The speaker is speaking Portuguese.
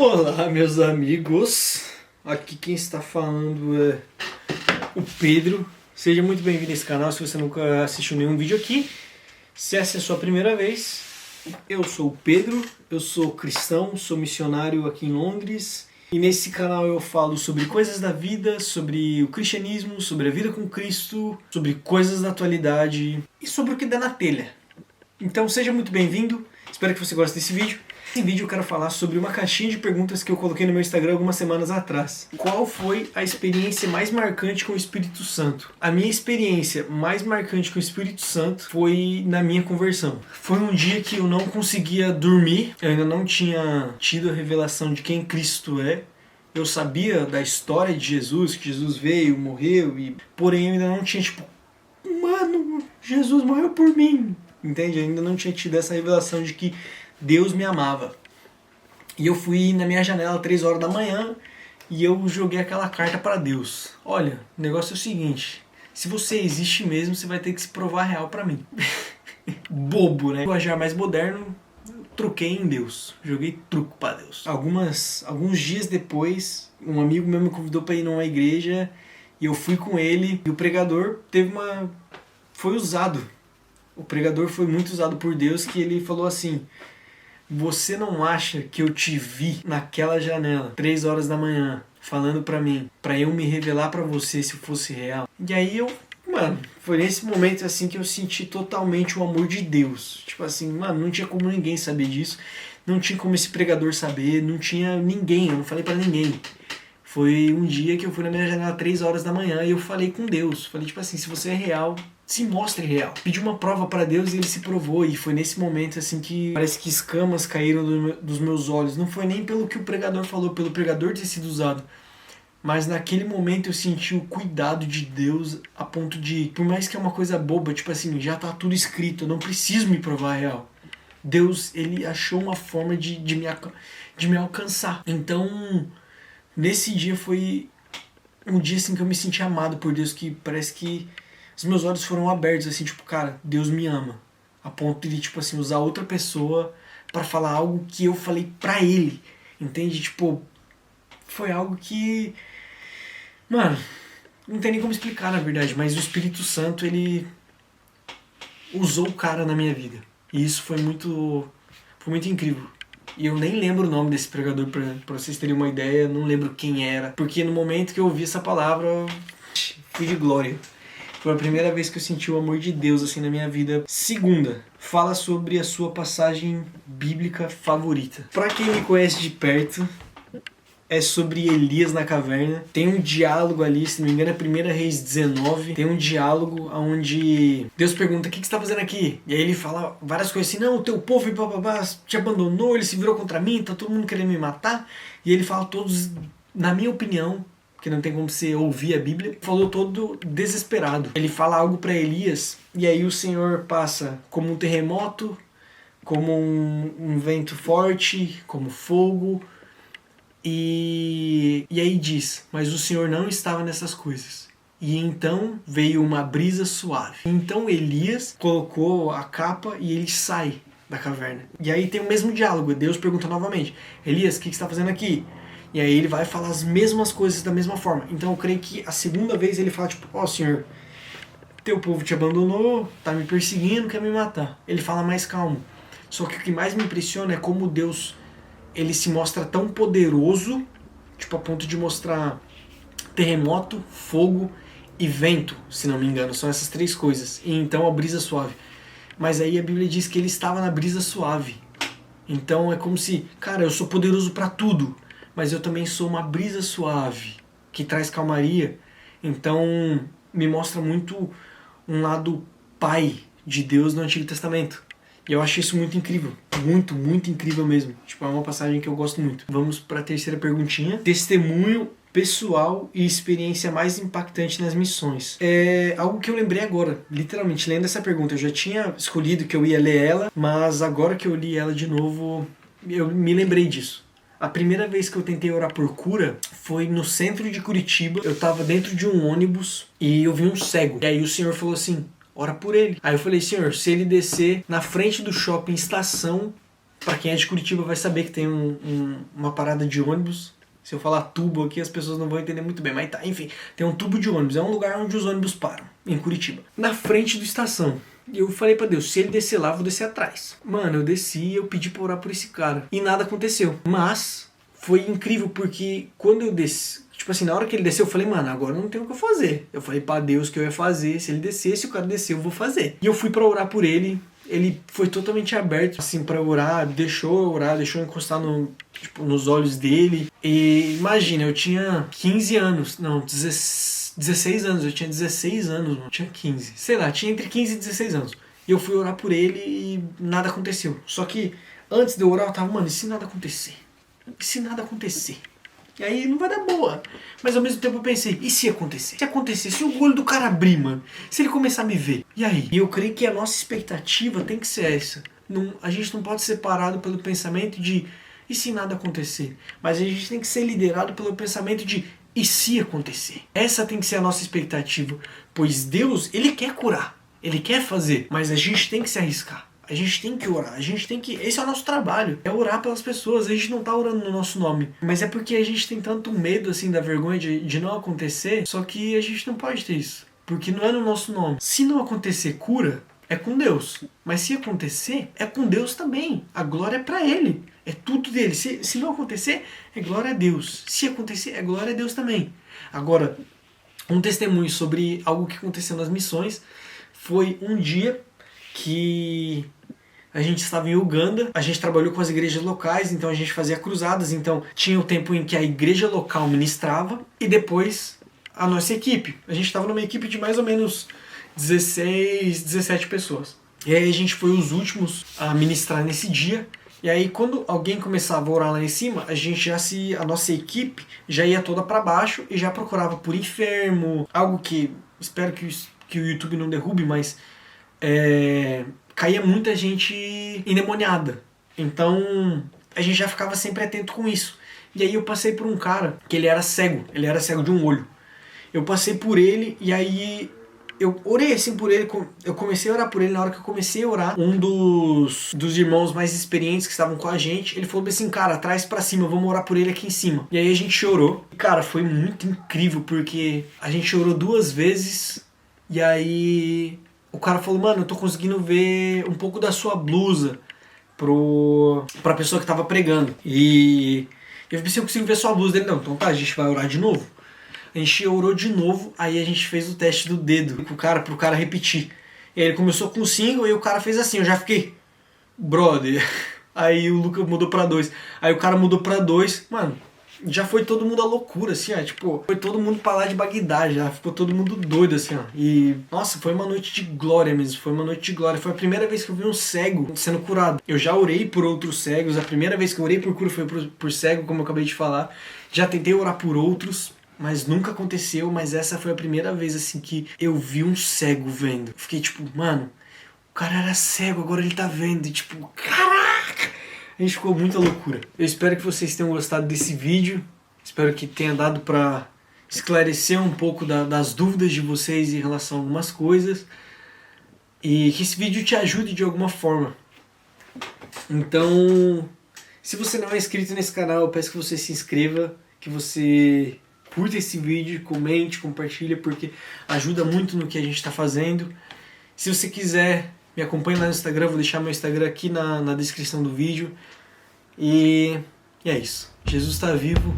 Olá, meus amigos, aqui quem está falando é o Pedro. Seja muito bem-vindo a esse canal. Se você nunca assistiu nenhum vídeo aqui, se essa é a sua primeira vez, eu sou o Pedro, eu sou cristão, sou missionário aqui em Londres, e nesse canal eu falo sobre coisas da vida, sobre o cristianismo, sobre a vida com Cristo, sobre coisas da atualidade e sobre o que dá na telha. Então seja muito bem-vindo, espero que você goste desse vídeo. Nesse vídeo eu quero falar sobre uma caixinha de perguntas que eu coloquei no meu Instagram algumas semanas atrás. Qual foi a experiência mais marcante com o Espírito Santo? A minha experiência mais marcante com o Espírito Santo foi na minha conversão. Foi um dia que eu não conseguia dormir, eu ainda não tinha tido a revelação de quem Cristo é. Eu sabia da história de Jesus, que Jesus veio, morreu, porém eu ainda não tinha mano, Jesus morreu por mim. Entende? Eu ainda não tinha tido essa revelação de que Deus me amava. E eu fui na minha janela 3 horas da manhã e eu joguei aquela carta para Deus. Olha, o negócio é o seguinte: se você existe mesmo, você vai ter que se provar real para mim. Bobo, né? O linguajar mais moderno, troquei em Deus. Joguei truco para Deus. Alguns dias depois, um amigo meu me convidou para ir numa igreja e eu fui com ele. E o pregador foi usado. O pregador foi muito usado por Deus, que ele falou assim: você não acha que eu te vi naquela janela, 3 horas da manhã, falando pra mim, pra eu me revelar pra você se fosse real? E aí foi nesse momento assim que eu senti totalmente o amor de Deus. Tipo assim, não tinha como ninguém saber disso, não tinha como esse pregador saber, não tinha ninguém, eu não falei pra ninguém. Foi um dia que eu fui na minha janela 3 horas da manhã e eu falei com Deus. Falei tipo assim, se você é real, se mostre real. Pedi uma prova para Deus e ele se provou. E foi nesse momento assim que parece que escamas caíram dos meus olhos. Não foi nem pelo que o pregador falou, pelo pregador ter sido usado. Mas naquele momento eu senti o cuidado de Deus a ponto de, por mais que é uma coisa boba, tipo assim, já tá tudo escrito, eu não preciso me provar real. Deus, ele achou uma forma de me alcançar. Então, nesse dia foi um dia assim que eu me senti amado por Deus, que parece que os meus olhos foram abertos, assim, tipo, cara, Deus me ama. A ponto de, tipo assim, usar outra pessoa pra falar algo que eu falei pra ele. Entende? Tipo, foi algo que... não tem nem como explicar, na verdade, mas o Espírito Santo, ele usou o cara na minha vida. E isso foi muito incrível. E eu nem lembro o nome desse pregador, pra vocês terem uma ideia, não lembro quem era. Porque no momento que eu ouvi essa palavra, fui de glória. Foi a primeira vez que eu senti o amor de Deus assim na minha vida. Segunda, fala sobre a sua passagem bíblica favorita. Pra quem me conhece de perto, é sobre Elias na caverna. Tem um diálogo ali, se não me engano é 1 Reis 19. Tem um diálogo onde Deus pergunta: o que você está fazendo aqui? E aí ele fala várias coisas assim: não, o teu povo te abandonou, ele se virou contra mim, tá todo mundo querendo me matar. E ele fala todos, na minha opinião, porque não tem como você ouvir a Bíblia, falou todo desesperado. Ele fala algo para Elias, e aí o Senhor passa como um terremoto, como um vento forte, como fogo, e aí diz: mas o Senhor não estava nessas coisas. E então veio uma brisa suave. Então Elias colocou a capa e ele sai da caverna. E aí tem o mesmo diálogo, Deus pergunta novamente: Elias, o que você está fazendo aqui? E aí ele vai falar as mesmas coisas da mesma forma. Então eu creio que a segunda vez ele fala tipo: ó, Senhor, teu povo te abandonou, tá me perseguindo, quer me matar. Ele fala mais calmo. Só que o que mais me impressiona é como Deus, ele se mostra tão poderoso, tipo a ponto de mostrar terremoto, fogo e vento, se não me engano. São essas 3 coisas. E então a brisa suave. Mas aí a Bíblia diz que ele estava na brisa suave. Então é como se, cara, eu sou poderoso pra tudo, mas eu também sou uma brisa suave, que traz calmaria. Então me mostra muito um lado pai de Deus no Antigo Testamento. E eu acho isso muito incrível. Muito, muito incrível mesmo. Tipo, é uma passagem que eu gosto muito. Vamos para a terceira perguntinha. Testemunho pessoal e experiência mais impactante nas missões. É algo que eu lembrei agora, literalmente, lendo essa pergunta. Eu já tinha escolhido que eu ia ler ela, mas agora que eu li ela de novo, eu me lembrei disso. A primeira vez que eu tentei orar por cura foi no centro de Curitiba. Eu tava dentro de um ônibus e eu vi um cego. E aí o Senhor falou assim: ora por ele. Aí eu falei: Senhor, se ele descer na frente do shopping Estação, Pra quem é de Curitiba vai saber que tem uma parada de ônibus. Se eu falar tubo aqui, as pessoas não vão entender muito bem, mas tá, enfim. Tem um tubo de ônibus, é um lugar onde os ônibus param, em Curitiba. Na frente do estação. E eu falei pra Deus, se ele descer lá, eu vou descer atrás. Mano, eu desci e eu pedi pra orar por esse cara. E nada aconteceu. Mas foi incrível porque quando eu desci, tipo assim, na hora que ele desceu, eu falei, mano, agora não tem o que eu fazer. Eu falei pra Deus que eu ia fazer, se ele descesse, o cara descer, eu vou fazer. E eu fui pra orar por ele. Ele foi totalmente aberto, assim, pra orar, deixou eu orar, deixou eu encostar nos olhos dele. E imagina, eu tinha 15 anos, não, 16 anos, eu tinha 16 anos, não tinha 15. Sei lá, tinha entre 15 e 16 anos. E eu fui orar por ele e nada aconteceu. Só que antes de eu orar, eu tava, mano, e se nada acontecer? E se nada acontecer? E aí não vai dar boa. Mas ao mesmo tempo eu pensei, e se acontecer? Se acontecer, se o olho do cara abrir, mano, se ele começar a me ver, e aí? E eu creio que a nossa expectativa tem que ser essa. Não, a gente não pode ser parado pelo pensamento de, e se nada acontecer? Mas a gente tem que ser liderado pelo pensamento de, e se acontecer? Essa tem que ser a nossa expectativa. Pois Deus, Ele quer curar, Ele quer fazer, mas a gente tem que se arriscar. A gente tem que orar, a gente tem que... Esse é o nosso trabalho, é orar pelas pessoas. A gente não tá orando no nosso nome. Mas é porque a gente tem tanto medo, assim, da vergonha de não acontecer, só que a gente não pode ter isso. Porque não é no nosso nome. Se não acontecer cura, é com Deus. Mas se acontecer, é com Deus também. A glória é pra Ele. É tudo dele. Se não acontecer, é glória a Deus. Se acontecer, é glória a Deus também. Agora, um testemunho sobre algo que aconteceu nas missões foi um dia que a gente estava em Uganda, a gente trabalhou com as igrejas locais, então a gente fazia cruzadas, então tinha o tempo em que a igreja local ministrava e depois a nossa equipe. A gente estava numa equipe de mais ou menos 16, 17 pessoas. E aí a gente foi os últimos a ministrar nesse dia. E aí quando alguém começava a orar lá em cima, a nossa equipe já ia toda para baixo e já procurava por enfermo, algo que espero que o YouTube não derrube, mas caía muita gente endemoniada. Então a gente já ficava sempre atento com isso. E aí eu passei por um cara que ele era cego de um olho. Eu passei por ele e aí eu orei assim por ele, eu comecei a orar por ele. Na hora que eu comecei a orar, um dos irmãos mais experientes que estavam com a gente, ele falou assim, cara, traz pra cima, vamos orar por ele aqui em cima. E aí a gente chorou. Cara, foi muito incrível, porque a gente chorou 2 vezes, e aí o cara falou, mano, eu tô conseguindo ver um pouco da sua blusa pra pessoa que tava pregando. E eu pensei, eu consigo ver sua blusa dele. Não, então tá, a gente vai orar de novo. A gente orou de novo, aí a gente fez o teste do dedo pro cara repetir. E aí ele começou com 5 e o cara fez assim, eu já fiquei, brother. Aí o Luca mudou pra 2. Aí o cara mudou pra 2, mano, já foi todo mundo à loucura, assim, ó, tipo, foi todo mundo pra lá de Bagdá, já ficou todo mundo doido, assim, ó. E, nossa, foi uma noite de glória mesmo, foi uma noite de glória. Foi a primeira vez que eu vi um cego sendo curado. Eu já orei por outros cegos, a primeira vez que eu orei por cura foi por cego, como eu acabei de falar. Já tentei orar por outros, mas nunca aconteceu, mas essa foi a primeira vez, assim, que eu vi um cego vendo. Fiquei tipo, mano, o cara era cego, agora ele tá vendo, e tipo, caraca! A gente ficou muita loucura. Eu espero que vocês tenham gostado desse vídeo, espero que tenha dado pra esclarecer um pouco das dúvidas de vocês em relação a algumas coisas, e que esse vídeo te ajude de alguma forma. Então, se você não é inscrito nesse canal, eu peço que você se inscreva, que você curta esse vídeo, comente, compartilha, porque ajuda muito no que a gente está fazendo. Se você quiser, me acompanhe lá no Instagram, vou deixar meu Instagram aqui na descrição do vídeo. E é isso. Jesus está vivo.